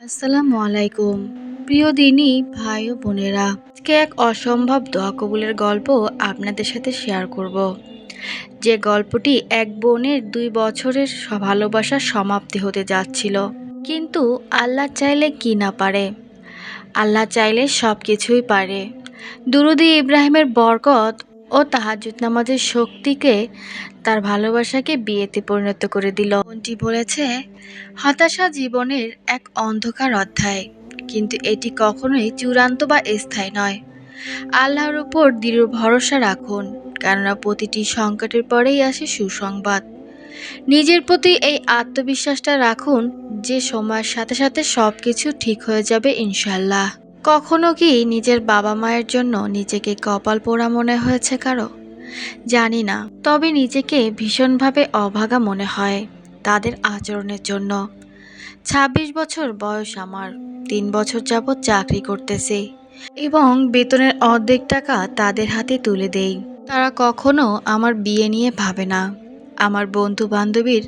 আসসালামু আলাইকুম। প্রিয় দিনী ভাই ও বোনেরা, আজকে এক অসম্ভব দোয়া কবুলের গল্প আপনাদের সাথে শেয়ার করব। যে গল্পটি এক বোনের ২ বছরের ভালোবাসার সমাপ্তি হতে যাচ্ছিল। কিন্তু আল্লাহ চাইলে কি না পারে। আল্লাহ চাইলে সব কিছুই পারে। দুরূদ ইব্রাহিমের বরকত ও তাহাজ্জুদ নামাজের শক্তিকে তার ভালোবাসাকে বিয়েতে পরিণত করে দিল। বোনটি বলেছে, হতাশা জীবনের এক অন্ধকার অধ্যায়, কিন্তু এটি কখনোই চূড়ান্ত বা স্থায়ী নয়। আল্লাহর উপর দৃঢ় ভরসা রাখুন, কেননা প্রতিটি সংকটের পরেই আসে সুসংবাদ। নিজের প্রতি এই আত্মবিশ্বাসটা রাখুন যে সময়ের সাথে সাথে সবকিছু ঠিক হয়ে যাবে ইনশাল্লাহ। কখনো কি নিজের বাবা মায়ের জন্য নিজেকে কপাল পোড়া মনে হয়েছে কারো? জানি না, তবে নিজেকে ভীষণভাবে অভাগা মনে হয় তাদের আচরণের জন্য। ২৬ বছর বয়স আমার, ৩ বছর যাবৎ চাকরি করতেছি এবং বেতনের অর্ধেক টাকা তাদের হাতে তুলে দেই। তারা কখনো আমার বিয়ে নিয়ে ভাবে না। আমার বন্ধু বান্ধবীর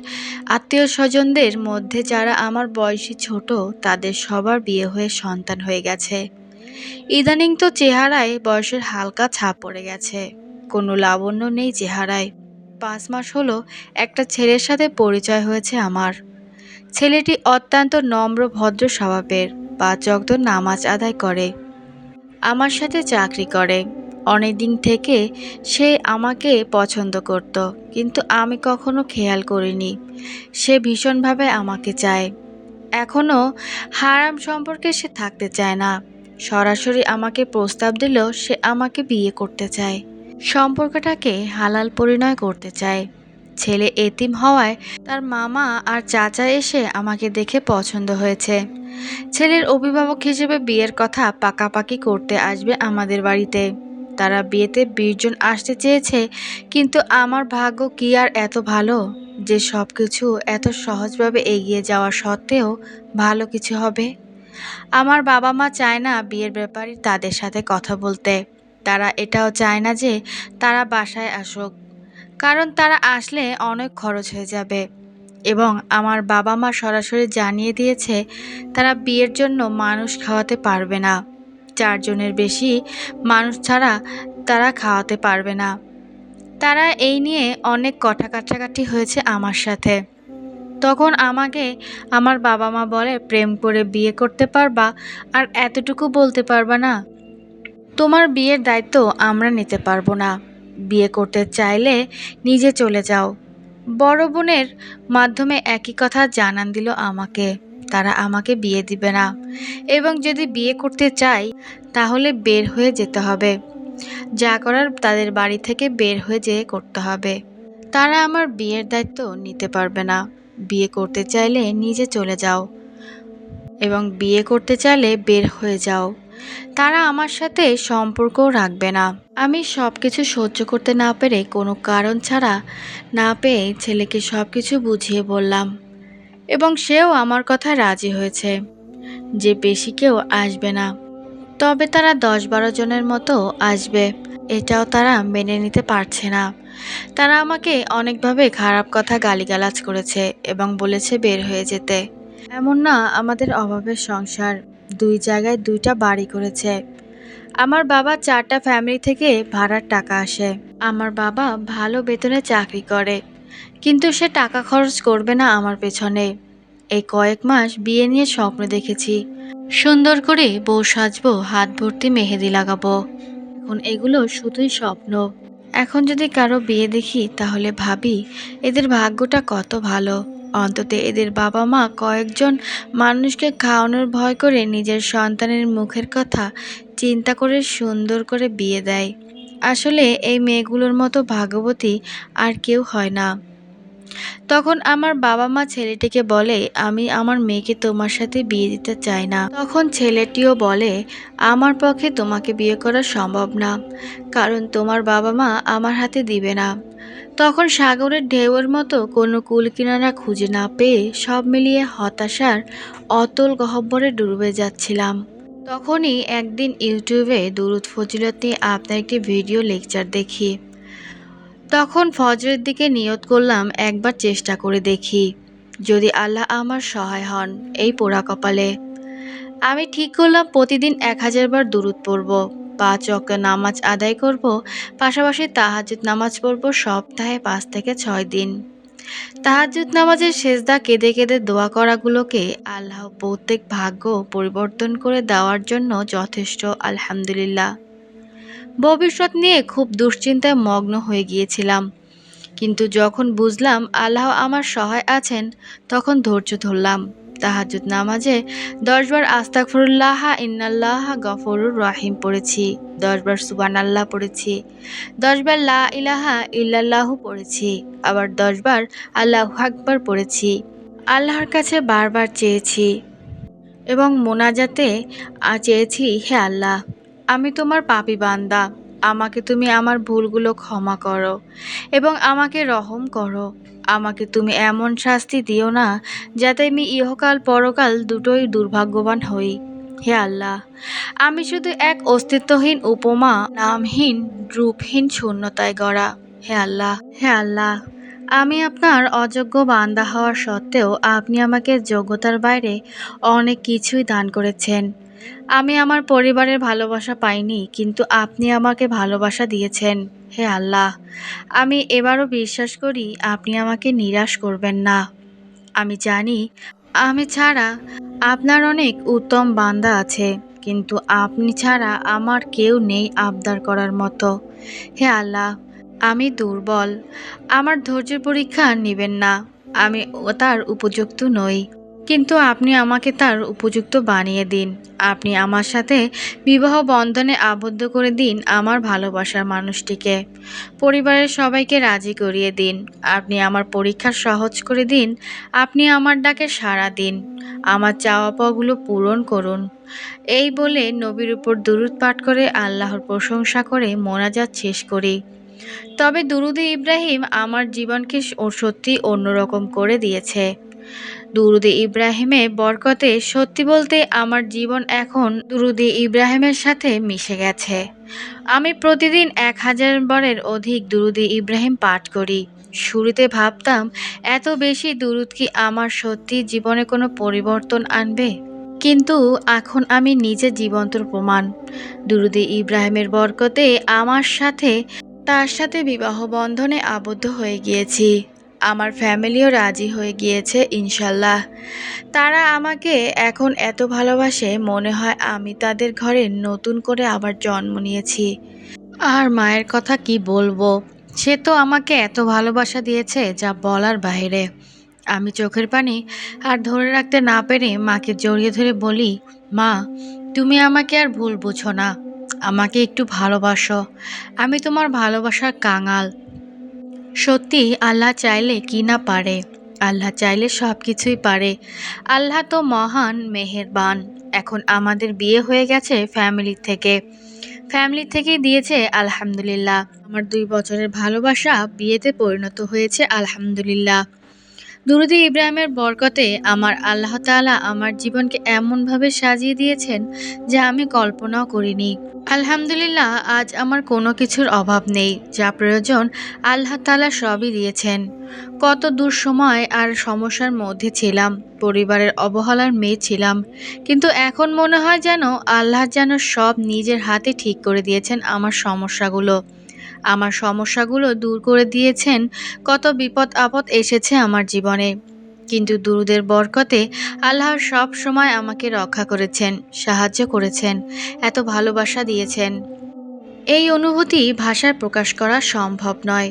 আত্মীয় স্বজনদের মধ্যে যারা আমার বয়সী ছোট, তাদের সবার বিয়ে হয়ে সন্তান হয়ে গেছে। ইদানিং তো চেহারায় বয়সের হালকা ছাপ পড়ে গেছে, কোনো লাবণ্য নেই চেহারায়। ৫ মাস হলো একটা ছেলের সাথে পরিচয় হয়েছে আমার। ছেলেটি অত্যন্ত নম্র ভদ্র স্বভাবের, ৫ ওয়াক্ত নামাজ আদায় করে, আমার সাথে চাকরি করে। অনেক দিন থেকে সে আমাকে পছন্দ করত, কিন্তু আমি কখনো খেয়াল করিনি সে ভীষণভাবে আমাকে চায়। এখনও হারাম সম্পর্কে সে থাকতে চায় না। সরাসরি আমাকে প্রস্তাব দিলেও সে আমাকে বিয়ে করতে চায়, সম্পর্কটাকে হালাল পরিণয় করতে চায়। ছেলে এতিম হওয়ায় তার মামা আর চাচা এসে আমাকে দেখে পছন্দ হয়েছে। ছেলের অভিভাবক হিসেবে বিয়ের কথা পাকাপাকি করতে আসবে আমাদের বাড়িতে। তারা বিয়েতে ২০ জন আসতে চেয়েছে, কিন্তু আমার ভাগ্য কি আর এত ভালো যে সব কিছু এত সহজভাবে এগিয়ে যাওয়া সত্ত্বেও ভালো কিছু হবে? আমার বাবা মা চায় না বিয়ের ব্যাপারে তাদের সাথে কথা বলতে। তারা এটাও চায় না যে তারা বাসায় আসুক, কারণ তারা আসলে অনেক খরচ হয়ে যাবে। এবং আমার বাবা মা সরাসরি জানিয়ে দিয়েছে তারা বিয়ের জন্য মানুষ খাওয়াতে পারবে না। ৪ জনের বেশি মানুষ ছাড়া তারা খাওয়াতে পারবে না। তারা এই নিয়ে অনেক কথা কাটাকাটি হয়েছে আমার সাথে। তখন আমাকে আমার বাবা মা বলে, প্রেম করে বিয়ে করতে পারবা আর এতটুকু বলতে পারবা না? তোমার বিয়ের দায়িত্ব আমরা নিতে পারবো না। বিয়ে করতে চাইলে নিজে চলে যাও। বড় বোনের মাধ্যমে একই কথা জানান দিল আমাকে। তারা আমাকে বিয়ে দিবে না, এবং যদি বিয়ে করতে চাই তাহলে বের হয়ে যেতে হবে। যা করার তাদের বাড়ি থেকে বের হয়ে যেয়ে করতে হবে। তারা আমার বিয়ের দায়িত্ব নিতে পারবে না। বিয়ে করতে চাইলে নিজে চলে যাও, এবং বিয়ে করতে চাইলে বের হয়ে যাও। তারা আমার সাথে সম্পর্কও রাখবে না। আমি সব কিছু সহ্য করতে না পেরে, কোনো কারণ ছাড়া না পেয়ে ছেলেকে সব কিছু বুঝিয়ে বললাম, এবং সেও আমার কথায় রাজি হয়েছে যে বেশি কেউ আসবে না, তবে তারা ১০-১২ জনের মতো আসবে। এটাও তারা মেনে নিতে পারছে না। তারা আমাকে অনেকভাবে খারাপ কথা গালিগালাজ করেছে এবং বলেছে বের হয়ে যেতে। এমন না আমাদের অভাবের সংসার, ২ জায়গায় ২টা বাড়ি করেছে। আমার বাবা ৪টা ফ্যামিলি থেকে ভাড়ার টাকা আসে। আমার বাবা ভালো বেতনে চাকরি করে, কিন্তু সে টাকা খরচ করবে না আমার পেছনে। এই কয়েক মাস বিয়ে নিয়ে স্বপ্ন দেখেছি, সুন্দর করে বউ সাজবো, হাত ভর্তি মেহেদি লাগাবো। এখন এগুলো শুধুই স্বপ্ন। এখন যদি কারো বিয়ে দেখি তাহলে ভাবি এদের ভাগ্যটা কত ভালো। অন্তত এদের বাবা মা কয়েকজন মানুষকে খাওয়ানোর ভয় করে নিজের সন্তানের মুখের কথা চিন্তা করে সুন্দর করে বিয়ে দেয়। আসলে এই মেয়েগুলোর মতো ভাগ্যবতী আর কেউ হয় না। তখন আমার বাবা মা ছেলেটিকে বলে, আমি আমার মেয়েকে তোমার সাথে বিয়ে দিতে চাই না। তখন ছেলেটিও বলে, আমার পক্ষে তোমাকে বিয়ে করা সম্ভব না, কারণ তোমার বাবা মা আমার হাতে দিবে না। তখন সাগরের ঢেউয়ের মতো কোনো কূল কিনারা খুঁজে না পেয়ে সব মিলিয়ে হতাশার অতল গহ্বরে ডুবে যাচ্ছিলাম। তখনই একদিন ইউটিউবে দুরূদ ফজিলত নিয়ে আপনার একটি ভিডিও লেকচার দেখি। তখন ফজরের দিকে নিয়ত করলাম একবার চেষ্টা করে দেখি, যদি আল্লাহ আমার সহায় হন এই পোড়া কপালে। আমি ঠিক করলাম প্রতিদিন ১,০০০ বার দুরূদ পড়ব, ৫ ওয়াক্ত নামাজ আদায় করব, পাশাপাশি তাহাজ্জুদ নামাজ পড়ব সপ্তাহে ৫ থেকে ৬ দিন। তাহাজ্জুদ নামাজের সেজদা কেঁদে কেঁদে দোয়া করাগুলোকে আল্লাহ প্রত্যেক ভাগ্য পরিবর্তন করে দেওয়ার জন্য যথেষ্ট। আলহামদুলিল্লাহ। ভবিষ্যৎ নিয়ে খুব দুশ্চিন্তায় মগ্ন হয়ে গিয়েছিলাম, কিন্তু যখন বুঝলাম আল্লাহ আমার সহায় আছেন, তখন ধৈর্য ধরলাম। তাহাজ্জুদ নামাজে ১০ বার আস্তাগফিরুল্লাহ ইন্নাল্লাহা গফুরুর রহিম পড়েছি, ১০ বার সুবহানাল্লাহ পড়েছি, ১০ বার লা ইলাহা ইল্লাল্লাহু পড়েছি, আবার ১০ বার আল্লাহু আকবার পড়েছি। আল্লাহর কাছে বারবার চেয়েছি এবং মোনাজাতে চেয়েছি, হে আল্লাহ, আমি তোমার পাপী বান্দা, আমাকে তুমি আমার ভুলগুলো ক্ষমা করো এবং আমাকে রহম করো। আমাকে তুমি এমন শাস্তি দিও না যাতে আমি ইহকাল পরকাল দুটোই দুর্ভাগ্যবান হই। হে আল্লাহ, আমি শুধু এক অস্তিত্বহীন উপমা, নামহীন রূপহীন শূন্যতায় গড়া। হে আল্লাহ, হে আল্লাহ, আমি আপনার অযোগ্য বান্দা হওয়া সত্ত্বেও আপনি আমাকে যোগ্যতার বাইরে অনেক কিছুই দান করেছেন। আমি আমার পরিবারের ভালোবাসা পাইনি, কিন্তু আপনি আমাকে ভালোবাসা দিয়েছেন। হে আল্লাহ, আমি এবারও বিশ্বাস করি আপনি আমাকে নিরাশ করবেন না। আমি জানি আমি ছাড়া আপনার অনেক উত্তম বান্দা আছে, কিন্তু আপনি ছাড়া আমার কেউ নেই আবদার করার মতো। হে আল্লাহ, আমি দুর্বল, আমার ধৈর্যের পরীক্ষা নেবেন না। আমি তার উপযুক্ত নই, কিন্তু আপনি আমাকে তার উপযুক্ত বানিয়ে দিন। আপনি আমার সাথে বিবাহ বন্ধনে আবদ্ধ করে দিন আমার ভালোবাসার মানুষটিকে। পরিবারের সবাইকে রাজি করিয়ে দিন। আপনি আমার পরীক্ষা সহজ করে দিন। আপনি আমার ডাকে সাড়া দিন। আমার চাওয়া পাওয়াগুলো পূরণ করুন। এই বলে নবীর উপর দুরূদ পাঠ করে আল্লাহর প্রশংসা করে মোনাজাত শেষ করি। তবে দুরূদে ইব্রাহিম আমার জীবনকে সত্যি অন্যরকম করে দিয়েছে। দুরূদে ইব্রাহিমে বরকতে সত্যি বলতে আমার জীবন এখন দুরূদে ইব্রাহিমের সাথে মিশে গেছে। আমি প্রতিদিন ১,০০০ বারের অধিক দুরূদে ইব্রাহিম পাঠ করি। শুরুতে ভাবতাম এত বেশি দুরূদ কি আমার সত্যি জীবনে কোনো পরিবর্তন আনবে, কিন্তু এখন আমি নিজে জীবন্ত প্রমাণ। দুরূদে ইব্রাহিমের বরকতে আমার সাথে তার সাথে বিবাহ বন্ধনে আবদ্ধ হয়ে গিয়েছি। আমার ফ্যামিলিও রাজি হয়ে গিয়েছে ইনশাল্লাহ। তারা আমাকে এখন এত ভালোবাসে, মনে হয় আমি তাদের ঘরে নতুন করে আবার জন্ম নিয়েছি। আর মায়ের কথা কি বলবো, সে তো আমাকে এত ভালোবাসা দিয়েছে যা বলার বাইরে। আমি চোখের পানি আর ধরে রাখতে না পেরে মাকে জড়িয়ে ধরে বলি, মা, তুমি আমাকে আর ভুল বুঝো না, আমাকে একটু ভালোবাসো। আমি তোমার ভালোবাসার কাঙাল। সত্যি আল্লাহ চাইলে কি না পারে, আল্লাহ চাইলে সব কিছুই পারে। আল্লাহ তো মহান মেহেরবান। এখন আমাদের বিয়ে হয়ে গেছে ফ্যামিলি থেকেই দিয়েছে আলহামদুলিল্লাহ। আমার ২ বছরের ভালোবাসা বিয়েতে পরিণত হয়েছে আলহামদুলিল্লাহ। দুরূদে ইব্রাহিমের বরকতে আমার আল্লাহ তাআলা আমার জীবনকে এমনভাবে সাজিয়ে দিয়েছেন যা আমি কল্পনাও করিনি। আলহামদুলিল্লাহ, আজ আমার কোনো কিছুর অভাব নেই। যা প্রয়োজন আল্লাহ তাআলা সবই দিয়েছেন। কত দুঃসময় আর সমস্যার মধ্যে ছিলাম, পরিবারের অবহেলার মেয়ে ছিলাম, কিন্তু এখন মনে হয় যেন আল্লাহ যেন সব নিজের হাতে ঠিক করে দিয়েছেন আমার সমস্যাগুলো দূর করে দিয়েছেন। কত বিপদ আপদ এসেছে আমার জীবনে, কিন্তু দুরূদের বরকতে আল্লাহ সব সময় আমাকে রক্ষা করেছেন, সাহায্য করেছেন, এত ভালোবাসা দিয়েছেন। এই অনুভূতি ভাষায় প্রকাশ করা সম্ভব নয়।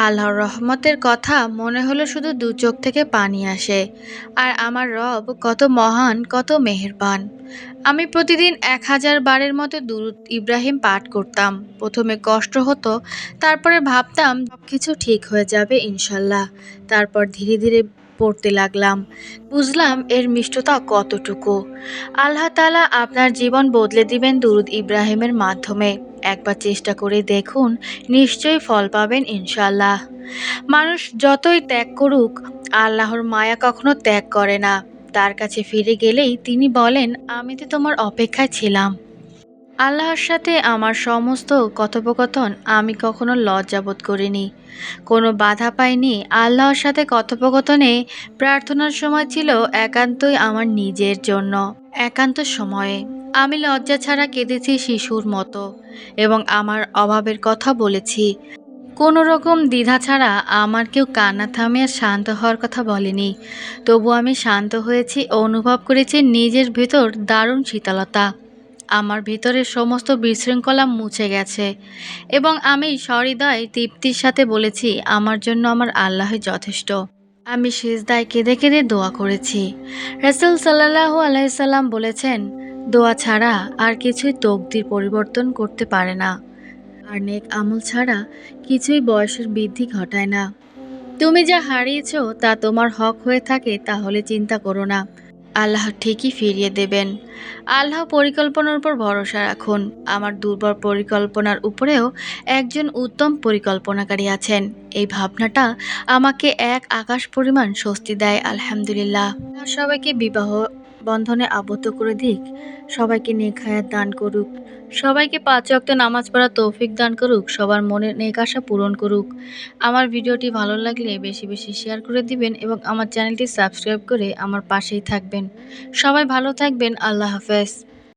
আল্লাহর রহমতের কথা মনে হলো শুধু ২ চোখ থেকে পানি আসে। আর আমার রব কত মহান, কত মেহেরবান। আমি প্রতিদিন ১,০০০ বারের মতো দুরূদ ইব্রাহিম পাঠ করতাম। প্রথমে কষ্ট হতো, তারপরে ভাবতাম সবকিছু ঠিক হয়ে যাবে ইনশাল্লাহ। তারপর ধীরে ধীরে পড়তে লাগলাম, বুঝলাম এর মিষ্টতা কতটুকু। আল্লাহ তাআলা আপনার জীবন বদলে দিবেন দুরূদ ইব্রাহিমের মাধ্যমে। একবার চেষ্টা করে দেখুন, নিশ্চয়ই ফল পাবেন ইনশাল্লাহ। মানুষ যতই ত্যাগ করুক, আল্লাহর মায়া কখনো ত্যাগ করে না। তার কাছে ফিরে গেলেই তিনি বলেন, আমি তো তোমার অপেক্ষায় ছিলাম। আল্লাহর সাথে আমার সমস্ত কথোপকথন আমি কখনো লজ্জাবোধ করিনি, কোনো বাধা পাইনি। আল্লাহর সাথে কথোপকথনে প্রার্থনার সময় ছিল একান্তই আমার নিজের জন্য। একান্ত সময়ে আমি লজ্জা ছাড়া কেঁদেছি শিশুর মতো এবং আমার অভাবের কথা বলেছি। কোনো রকম দ্বিধা ছাড়া আমার কেউ কান্না থামিয়ে শান্ত হওয়ার কথা বলেনি। তবু আমি শান্ত হয়েছি ও অনুভব করেছি নিজের ভেতর দারুণ শীতলতা। আমার ভেতরের সমস্ত বিশৃঙ্খলা মুছে গেছে এবং আমি সহৃদয় তৃপ্তির সাথে বলেছি, আমার জন্য আমার আল্লাহই যথেষ্ট। আমি সিজদায় কেঁদে কেঁদে দোয়া করেছি। রাসূল সাল্লাল্লাহু আলাইহি সাল্লাম বলেছেন, দোয়া ছাড়া আর কিছুই তকদির পরিবর্তন করতে পারে না। আর নেক আমল ছাড়া কিছুই বয়সের বৃদ্ধি ঘটায় না। তুমি যা হারিয়েছো তা তোমার হক হয়ে থাকে তাহলে চিন্তা করো না। আল্লাহ ঠিকই ফিরিয়ে দেবেন। আল্লাহ পরিকল্পনার উপর ভরসা রাখুন। আমার দুর্বল পরিকল্পনার উপরেও একজন উত্তম পরিকল্পনাকারী আছেন। এই ভাবনাটা আমাকে এক আকাশ পরিমাণ স্বস্তি দেয়। আলহামদুলিল্লাহ। আল্লাহ সবাইকে বিবাহ বন্ধনে আবদ্ধ করে দিক, সবাইকে নেক হায়াত দান করুক, সবাইকে ৫ ওয়াক্ত নামাজ পড়ার তৌফিক দান করুক, সবার মনের নেক আশা পূরণ করুক। আমার ভিডিওটি ভালো লাগলে বেশি বেশি শেয়ার করে দিবেন এবং আমার চ্যানেলটি সাবস্ক্রাইব করে আমার পাশেই থাকবেন। সবাই ভালো থাকবেন। আল্লাহ হাফেজ।